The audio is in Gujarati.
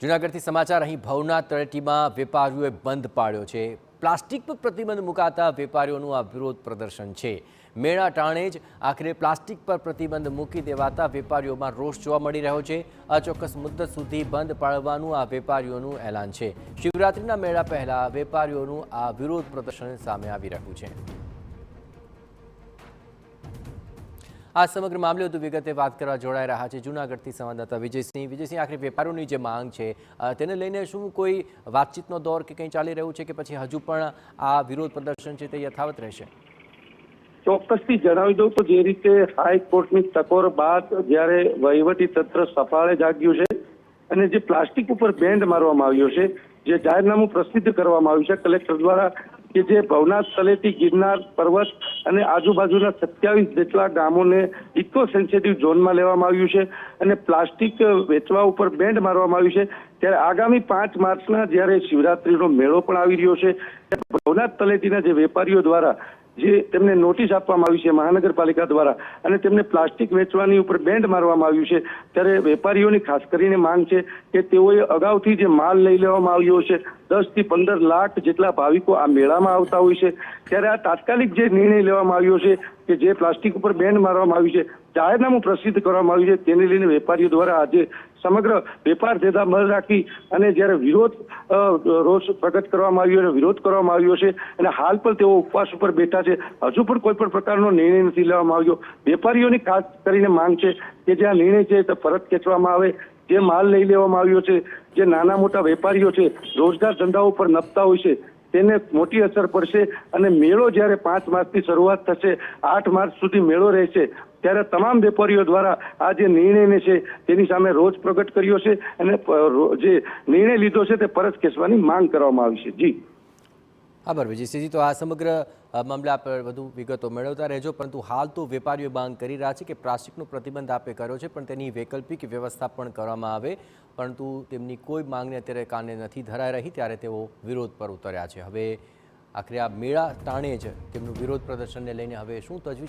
જૂનાગઢથી સમાચાર અહીં ભવનાથ તળેટીમાં વેપારીઓએ બંધ પાડ્યો છે। પ્લાસ્ટિક પર પ્રતિબંધ મુકાતા વેપારીઓનું આ વિરોધ પ્રદર્શન છે। મેળા ટાણે જ આખરે પ્લાસ્ટિક પર પ્રતિબંધ મૂકી દેવાતા વેપારીઓમાં રોષ જોવા મળી રહ્યો છે। અચોક્કસ મુદ્દત સુધી બંધ પાડવાનું આ વેપારીઓનું એલાન છે। શિવરાત્રીના મેળા પહેલા વેપારીઓનું આ વિરોધ પ્રદર્શન સામે આવી રહ્યું છે। આ સમગ્ર મામલે વધુ વિગતે વાત કરવા જોડાઈ રહ્યા છે જૂનાગઢથી સંવાદદાતા વિજયસિંહ। આખરે વેપારીઓની જે માંગ છે તેને લઈને શું કોઈ વાતચીતનો દોર કે કંઈ ચાલી રહ્યું છે કે પછી હજુ પણ આ વિરોધ પ્રદર્શન છે તે યથાવત રહેશે? ચોક્કસથી જણાવી દઉં તો જે રીતે હાઈકોર્ટની ટકોર બાદ જ્યારે વહીવટી તંત્ર સફાળે જાગ્યું છે અને જે પ્લાસ્ટિક ઉપર બેન્ડ મારવામાં આવ્યો છે, જે જાહેરનામું પ્રસિદ્ધ કરવામાં આવ્યું છે કલેક્ટર દ્વારા કે જે ભવનાથ તળેટી ગિરનાર પર્વત અને આજુબાજુના 27 જેટલા ગામોને ઇકો સેન્સિટિવ ઝોનમાં લેવામાં આવ્યું છે અને પ્લાસ્ટિક વેચવા ઉપર બેન્ડ મારવામાં આવ્યું છે। ત્યારે આગામી 5 માર્ચના જ્યારે શિવરાત્રીનો મેળો પણ આવી રહ્યો છે, ભવનાથ તળેટીના જે વેપારીઓ દ્વારા જે તેમને નોટિસ આપવામાં આવી છે મહાનગરપાલિકા દ્વારા અને તેમને પ્લાસ્ટિક વેચવાની ઉપર બેન્ડ મારવામાં આવ્યું છે, ત્યારે વેપારીઓની ખાસ કરીને માંગ છે કે તેઓએ અગાઉથી જે માલ લઈ લેવામાં આવ્યો છે, 10 થી 15 લાખ જેટલા ભાવિકો આ મેળામાં આવતા હોય છે, ત્યારે આ તાત્કાલિક જે નિર્ણય લેવામાં આવ્યો છે કે જે પ્લાસ્ટિક ઉપર બેન્ડ મારવામાં આવ્યું છે, જાહેરનામું પ્રસિદ્ધ કરવામાં આવ્યું છે, તેને લઈને વેપારીઓ દ્વારા આજે સમગ્ર વેપાર ધંધા બંધ રાખી અને જ્યારે રોષ પ્રગટ કરવામાં આવ્યો અને વિરોધ કરવામાં આવ્યો છે અને હાલ પણ તેઓ ઉપવાસ ઉપર બેઠા છે। હજુ પણ કોઈ પણ પ્રકારનો નિર્ણય નથી લેવામાં આવ્યો। વેપારીઓની ખાસ કરીને માંગ છે કે જે આ નિર્ણય છે તે પરત ખેંચવામાં આવે। જે માલ લઈ લેવામાં આવ્યો છે, જે નાના મોટા વેપારીઓ છે, રોજગાર ધંધાઓ પર નપતા હોય છે, તેને મોટી અસર પડશે અને મેળો જ્યારે 5 માર્ચથી શરૂઆત થશે, 8 માર્ચ સુધી મેળો રહેશે, ત્યારે તમામ વેપારીઓ દ્વારા આ જે નિર્ણયને છે તેની સામે રોષ પ્રગટ કર્યો છે અને જે નિર્ણય લીધો છે તે પરત ખેંચવાની માંગ કરવામાં આવી છે। જી આભાર વિજયસિંહજી। તો આ સમગ્ર મામલા પર વધુ વિગતો મેળવતા રહેજો, પરંતુ હાલ તો વેપારીઓ માંગ કરી રહ્યા છે કે પ્લાસ્ટિકનો પ્રતિબંધ આપે કર્યો છે પણ તેની વૈકલ્પિક વ્યવસ્થા પણ કરવામાં આવે, પરંતુ તેમની કોઈ માંગને અત્યારે કાને નથી ધરાઈ રહી, ત્યારે તેઓ વિરોધ પર ઉતર્યા છે। હવે આખરે આ મેળા ટાણે જ તેમનું વિરોધ પ્રદર્શનને લઈને હવે શું તજવીજ